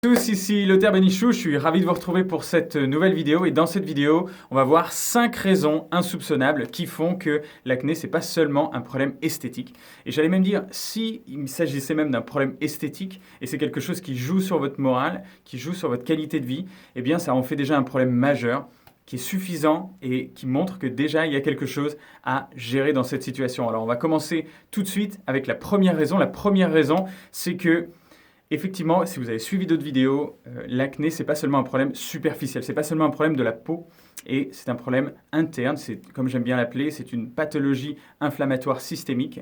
Tous, ici Lothar Bénichou, je suis ravi de vous retrouver pour cette nouvelle vidéo et dans cette vidéo, on va voir 5 raisons insoupçonnables qui font que l'acné, c'est pas seulement un problème esthétique. Et j'allais même dire, si il s'agissait même d'un problème esthétique et c'est quelque chose qui joue sur votre morale, qui joue sur votre qualité de vie, eh bien ça en fait déjà un problème majeur qui est suffisant et qui montre que déjà il y a quelque chose à gérer dans cette situation. Alors on va commencer tout de suite avec la première raison. La première raison, c'est que effectivement, si vous avez suivi d'autres vidéos, l'acné, c'est pas seulement un problème superficiel, c'est pas seulement un problème de la peau, et c'est un problème interne, c'est, comme j'aime bien l'appeler, c'est une pathologie inflammatoire systémique.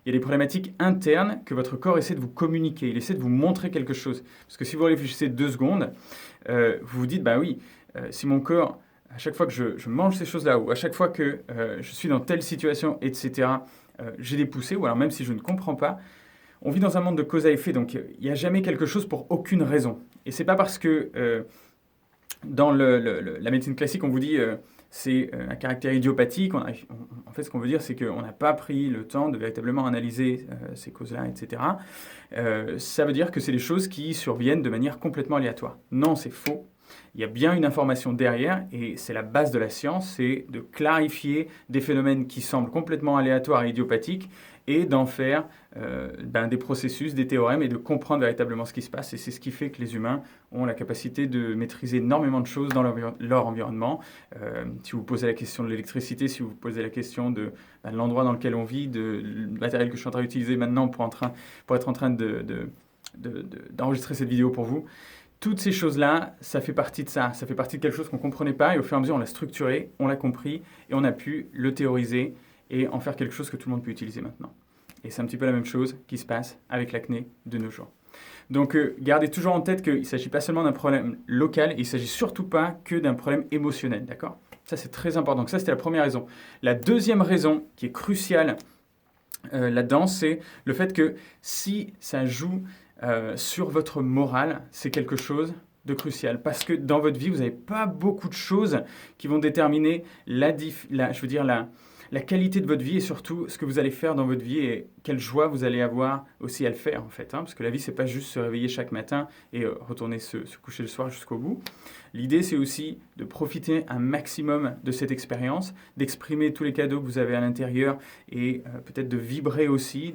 Il y a des problématiques internes que votre corps essaie de vous communiquer, il essaie de vous montrer quelque chose. Parce que si vous réfléchissez 2 secondes, vous vous dites, bah oui, si mon corps, à chaque fois que je mange ces choses-là, ou à chaque fois que je suis dans telle situation, etc., j'ai des poussées, ou alors même si je ne comprends pas, on vit dans un monde de cause à effet, donc il n'y a jamais quelque chose pour aucune raison. Et c'est pas parce que dans la médecine classique, on vous dit c'est un caractère idiopathique. En fait, ce qu'on veut dire, c'est qu'on n'a pas pris le temps de véritablement analyser ces causes-là, etc. Ça veut dire que c'est des choses qui surviennent de manière complètement aléatoire. Non, c'est faux. Il y a bien une information derrière, et c'est la base de la science, c'est de clarifier des phénomènes qui semblent complètement aléatoires et idiopathiques, et d'en faire des processus, des théorèmes, et de comprendre véritablement ce qui se passe. Et c'est ce qui fait que les humains ont la capacité de maîtriser énormément de choses dans leur environnement. Si vous posez la question de l'électricité, si vous posez la question de l'endroit dans lequel on vit, de le matériel que je suis en train d'utiliser maintenant pour être en train d'enregistrer cette vidéo pour vous, toutes ces choses-là, ça fait partie de ça. Ça fait partie de quelque chose qu'on ne comprenait pas, et au fur et à mesure, on l'a structuré, on l'a compris, et on a pu le théoriser et en faire quelque chose que tout le monde peut utiliser maintenant. Et c'est un petit peu la même chose qui se passe avec l'acné de nos jours. Donc gardez toujours en tête qu'il ne s'agit pas seulement d'un problème local, et il ne s'agit surtout pas que d'un problème émotionnel, d'accord ? Ça, c'est très important. Donc ça, c'était la première raison. La deuxième raison, qui est cruciale là-dedans, c'est le fait que si ça joue sur votre morale, c'est quelque chose de crucial. Parce que dans votre vie, vous n'avez pas beaucoup de choses qui vont déterminer la qualité de votre vie, et surtout ce que vous allez faire dans votre vie et quelle joie vous allez avoir aussi à le faire, en fait. Parce que la vie, c'est pas juste se réveiller chaque matin et retourner se coucher le soir jusqu'au bout. L'idée, c'est aussi de profiter un maximum de cette expérience, d'exprimer tous les cadeaux que vous avez à l'intérieur, et peut-être de vibrer aussi,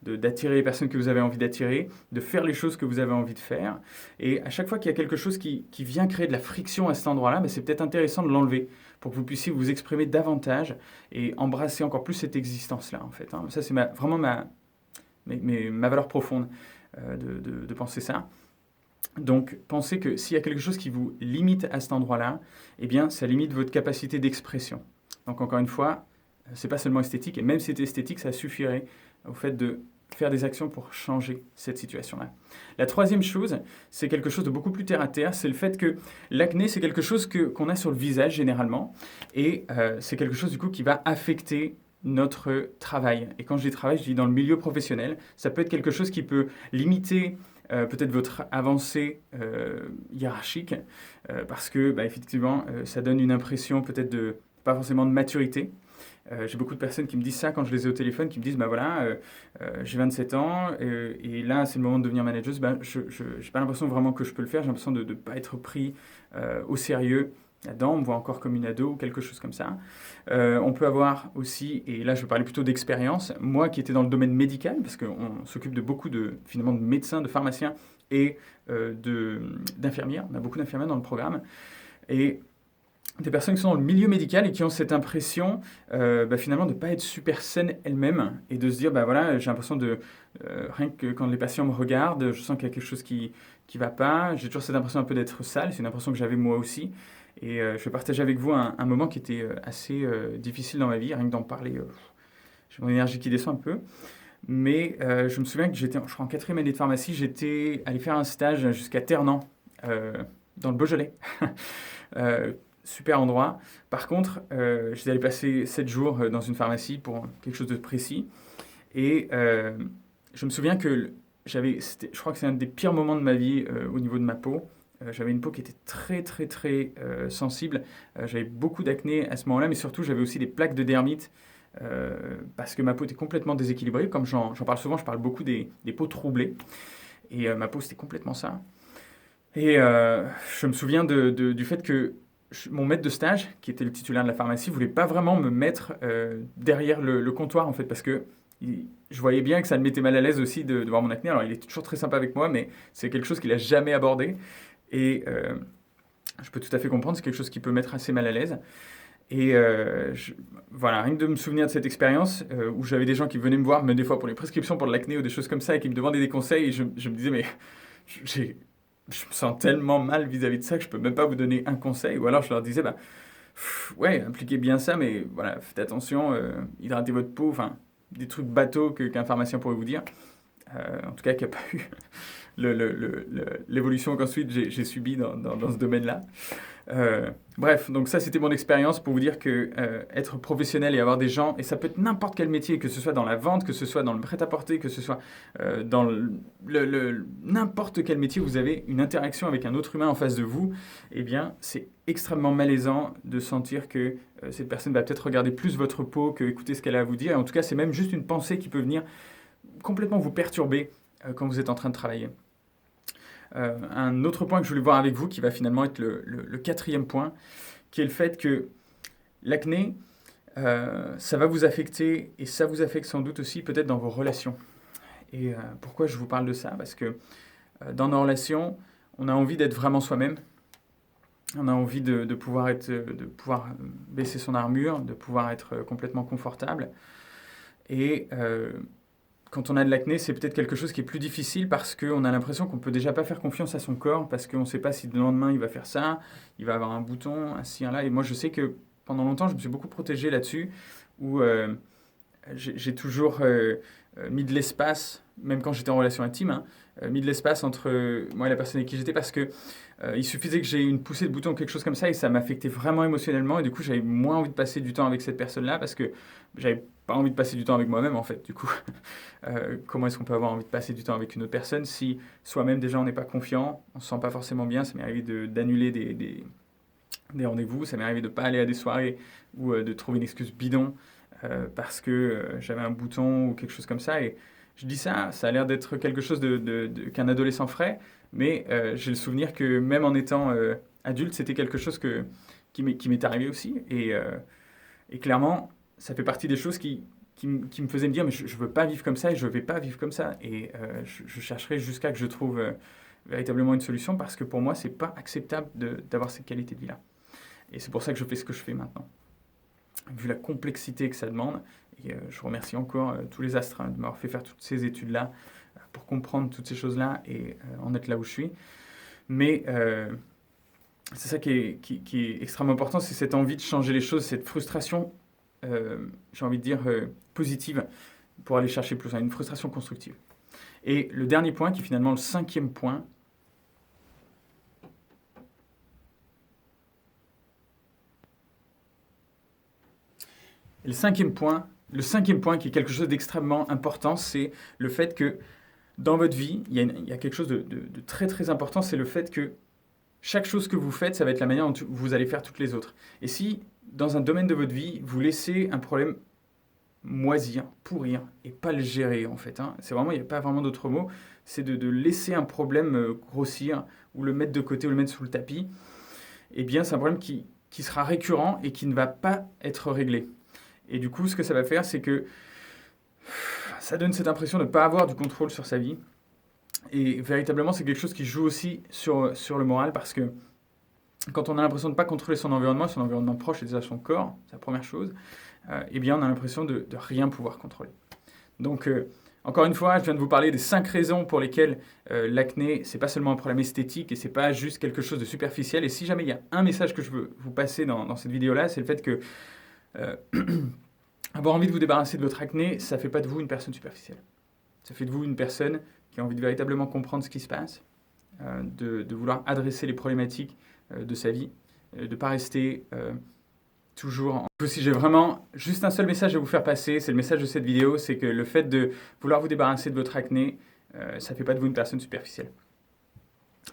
d'attirer les personnes que vous avez envie d'attirer, de faire les choses que vous avez envie de faire. Et à chaque fois qu'il y a quelque chose qui vient créer de la friction à cet endroit-là, c'est peut-être intéressant de l'enlever pour que vous puissiez vous exprimer davantage et embrasser encore plus cette existence-là, en fait. Ça, c'est vraiment ma valeur profonde de penser ça. Donc, pensez que s'il y a quelque chose qui vous limite à cet endroit-là, eh bien, ça limite votre capacité d'expression. Donc, encore une fois, c'est pas seulement esthétique, et même si c'était esthétique, ça suffirait au fait de faire des actions pour changer cette situation-là. La troisième chose, c'est quelque chose de beaucoup plus terre-à-terre, c'est le fait que l'acné, c'est quelque chose qu'on a sur le visage généralement, et c'est quelque chose du coup qui va affecter notre travail. Et quand je dis travail, je dis dans le milieu professionnel. Ça peut être quelque chose qui peut limiter peut-être votre avancée hiérarchique, parce que effectivement, ça donne une impression peut-être de, pas forcément de maturité. J'ai beaucoup de personnes qui me disent ça quand je les ai au téléphone, qui me disent, j'ai 27 ans, et là, c'est le moment de devenir manager. Je n'ai pas l'impression vraiment que je peux le faire, j'ai l'impression de ne pas être pris au sérieux là-dedans, on me voit encore comme une ado ou quelque chose comme ça. On peut avoir aussi, et là je vais parler plutôt d'expérience, moi qui étais dans le domaine médical, parce qu'on s'occupe de beaucoup finalement de médecins, de pharmaciens et d'infirmières, on a beaucoup d'infirmières dans le programme, et des personnes qui sont dans le milieu médical et qui ont cette impression finalement de ne pas être super saines elles-mêmes, et de se dire, j'ai l'impression rien que quand les patients me regardent, je sens qu'il y a quelque chose qui ne va pas, j'ai toujours cette impression un peu d'être sale, c'est une impression que j'avais moi aussi. Et je vais partager avec vous un moment qui était assez difficile dans ma vie, rien que d'en parler, j'ai mon énergie qui descend un peu. Mais je me souviens que j'étais, je crois, en 4e année de pharmacie, j'étais allé faire un stage jusqu'à Ternant, dans le Beaujolais. Super endroit. Par contre, j'étais allé passer 7 jours dans une pharmacie pour quelque chose de précis. Et je me souviens que je crois que c'est un des pires moments de ma vie au niveau de ma peau. J'avais une peau qui était très très très sensible. J'avais beaucoup d'acné à ce moment-là, mais surtout j'avais aussi des plaques de dermite parce que ma peau était complètement déséquilibrée. Comme j'en parle souvent, je parle beaucoup des peaux troublées. Et ma peau, c'était complètement ça. Et je me souviens du fait que mon maître de stage, qui était le titulaire de la pharmacie, voulait pas vraiment me mettre derrière le comptoir, en fait, parce que je voyais bien que ça le mettait mal à l'aise aussi de voir mon acné. Alors, il est toujours très sympa avec moi, mais c'est quelque chose qu'il a jamais abordé. Et je peux tout à fait comprendre, c'est quelque chose qui peut mettre assez mal à l'aise. Et voilà, rien que de me souvenir de cette expérience où j'avais des gens qui venaient me voir, même des fois pour les prescriptions pour de l'acné ou des choses comme ça, et qui me demandaient des conseils, et je me disais, mais j'ai je me sens tellement mal vis-à-vis de ça que je peux même pas vous donner un conseil. Ou alors je leur disais, bah, ouais, appliquez bien ça, mais voilà, faites attention, hydratez votre peau, enfin, des trucs bateaux qu'un pharmacien pourrait vous dire. En tout cas, qui n'a pas eu l'évolution qu'ensuite j'ai subie dans ce domaine-là. Bref, donc ça c'était mon expérience pour vous dire que être professionnel et avoir des gens, et ça peut être n'importe quel métier, que ce soit dans la vente, que ce soit dans le prêt-à-porter, que ce soit dans n'importe quel métier où vous avez une interaction avec un autre humain en face de vous, eh bien c'est extrêmement malaisant de sentir que cette personne va peut-être regarder plus votre peau que écouter ce qu'elle a à vous dire. Et en tout cas, c'est même juste une pensée qui peut venir complètement vous perturber quand vous êtes en train de travailler. Un autre point que je voulais voir avec vous, qui va finalement être le quatrième point, qui est le fait que l'acné, ça va vous affecter, et ça vous affecte sans doute aussi peut-être dans vos relations. Et pourquoi je vous parle de ça? Parce que dans nos relations, on a envie d'être vraiment soi-même. On a envie de pouvoir baisser son armure, de pouvoir être complètement confortable. Et quand on a de l'acné, c'est peut-être quelque chose qui est plus difficile parce qu'on a l'impression qu'on peut déjà pas faire confiance à son corps parce qu'on ne sait pas si le lendemain il va faire ça, il va avoir un bouton, un ci, un là. Et moi, je sais que pendant longtemps, je me suis beaucoup protégé là-dessus, où j'ai toujours mis de l'espace, même quand j'étais en relation intime, hein, mis de l'espace entre moi et la personne avec qui j'étais parce que il suffisait que j'ai une poussée de bouton ou quelque chose comme ça et ça m'affectait vraiment émotionnellement et du coup j'avais moins envie de passer du temps avec cette personne-là parce que j'avais pas envie de passer du temps avec moi-même en fait. Du coup, comment est-ce qu'on peut avoir envie de passer du temps avec une autre personne si soi-même déjà on n'est pas confiant, on se sent pas forcément bien. Ça m'est arrivé d'annuler des rendez-vous, ça m'est arrivé de pas aller à des soirées ou de trouver une excuse bidon parce que j'avais un bouton ou quelque chose comme ça. Et je dis ça, ça a l'air d'être quelque chose qu'un adolescent ferait, mais j'ai le souvenir que même en étant adulte, c'était quelque chose qui m'est arrivé aussi. Et clairement, ça fait partie des choses qui me faisaient me dire, mais je ne veux pas vivre comme ça et je ne vais pas vivre comme ça. Et je chercherai jusqu'à que je trouve véritablement une solution parce que pour moi, ce n'est pas acceptable d'avoir cette qualité de vie-là. Et c'est pour ça que je fais ce que je fais maintenant. Vu la complexité que ça demande, et je remercie encore tous les astreints de m'avoir fait faire toutes ces études-là pour comprendre toutes ces choses-là et en être là où je suis. Mais c'est ça qui est extrêmement important, c'est cette envie de changer les choses, cette frustration, j'ai envie de dire, positive pour aller chercher plus loin, une frustration constructive. Et le dernier point, qui est finalement le cinquième point, et le cinquième point qui est quelque chose d'extrêmement important, c'est le fait que dans votre vie, il y a quelque chose de très très important, c'est le fait que chaque chose que vous faites, ça va être la manière dont vous allez faire toutes les autres. Et si, dans un domaine de votre vie, vous laissez un problème moisir, pourrir, et pas le gérer en fait, hein, c'est vraiment, il n'y a pas vraiment d'autre mot, c'est de laisser un problème grossir, ou le mettre de côté, ou le mettre sous le tapis, eh bien c'est un problème qui sera récurrent et qui ne va pas être réglé. Et du coup, ce que ça va faire, c'est que ça donne cette impression de ne pas avoir du contrôle sur sa vie. Et véritablement, c'est quelque chose qui joue aussi sur le moral parce que quand on a l'impression de ne pas contrôler son environnement proche et déjà son corps, c'est la première chose, eh bien on a l'impression de rien pouvoir contrôler. Donc, encore une fois, je viens de vous parler des 5 raisons pour lesquelles l'acné, c'est pas seulement un problème esthétique et c'est pas juste quelque chose de superficiel. Et si jamais il y a un message que je veux vous passer dans cette vidéo-là, c'est le fait que avoir envie de vous débarrasser de votre acné, ça fait pas de vous une personne superficielle. Ça fait de vous une personne qui a envie de véritablement comprendre ce qui se passe, de vouloir adresser les problématiques de sa vie, de ne pas rester toujours en... Si j'ai vraiment juste un seul message à vous faire passer, c'est le message de cette vidéo, c'est que le fait de vouloir vous débarrasser de votre acné, ça ne fait pas de vous une personne superficielle.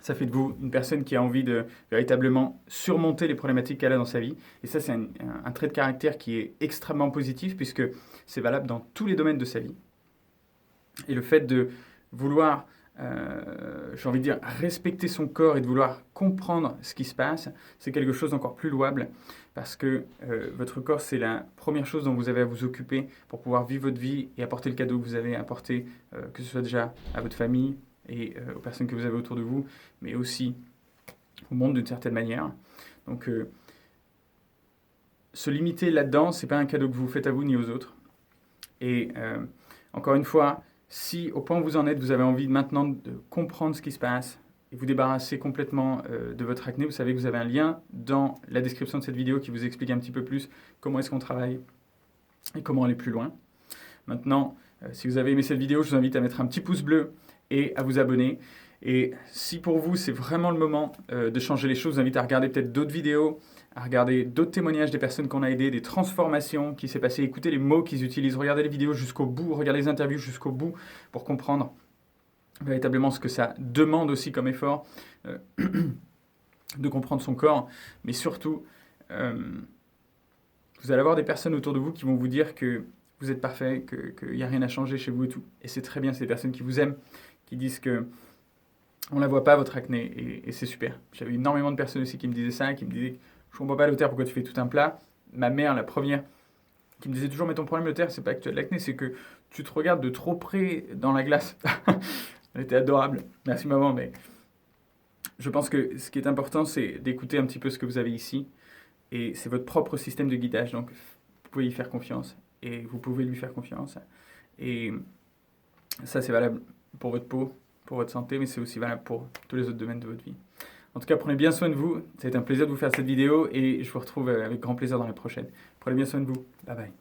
Ça fait de vous une personne qui a envie de véritablement surmonter les problématiques qu'elle a dans sa vie. Et ça, c'est un trait de caractère qui est extrêmement positif puisque c'est valable dans tous les domaines de sa vie. Et le fait de vouloir j'ai envie de dire, respecter son corps et de vouloir comprendre ce qui se passe, c'est quelque chose d'encore plus louable parce que votre corps, c'est la première chose dont vous avez à vous occuper pour pouvoir vivre votre vie et apporter le cadeau que vous avez à apporter, que ce soit déjà à votre famille et aux personnes que vous avez autour de vous, mais aussi au monde d'une certaine manière. Donc, se limiter là-dedans, c'est pas un cadeau que vous faites à vous ni aux autres. Et encore une fois, si au point où vous en êtes, vous avez envie maintenant de comprendre ce qui se passe et vous débarrasser complètement de votre acné, vous savez que vous avez un lien dans la description de cette vidéo qui vous explique un petit peu plus comment est-ce qu'on travaille et comment aller plus loin. Maintenant, si vous avez aimé cette vidéo, je vous invite à mettre un petit pouce bleu et à vous abonner. Et si pour vous, c'est vraiment le moment de changer les choses, je vous invite à regarder peut-être d'autres vidéos, à regarder d'autres témoignages des personnes qu'on a aidées, des transformations qui s'est passées, écouter les mots qu'ils utilisent, regarder les vidéos jusqu'au bout, regarder les interviews jusqu'au bout pour comprendre véritablement ce que ça demande aussi comme effort de comprendre son corps. Mais surtout, vous allez avoir des personnes autour de vous qui vont vous dire que vous êtes parfait, qu'il n'y a rien à changer chez vous et tout. Et c'est très bien, c'est des personnes qui vous aiment, qui disent que on ne la voit pas, votre acné, et c'est super. J'avais énormément de personnes aussi qui me disaient ça, qui me disaient « Je ne comprends pas, Lothaire, pourquoi tu fais tout un plat ?» Ma mère, la première, qui me disait toujours « Mais ton problème, Lothaire, c'est pas que tu as de l'acné, c'est que tu te regardes de trop près dans la glace. » Elle était adorable. Merci, maman, mais je pense que ce qui est important, c'est d'écouter un petit peu ce que vous avez ici. Et c'est votre propre système de guidage, donc vous pouvez y faire confiance. Et vous pouvez lui faire confiance. Et ça, c'est valable pour votre peau, pour votre santé, mais c'est aussi valable pour tous les autres domaines de votre vie. En tout cas, prenez bien soin de vous. Ça a été un plaisir de vous faire cette vidéo et je vous retrouve avec grand plaisir dans la prochaine. Prenez bien soin de vous. Bye bye.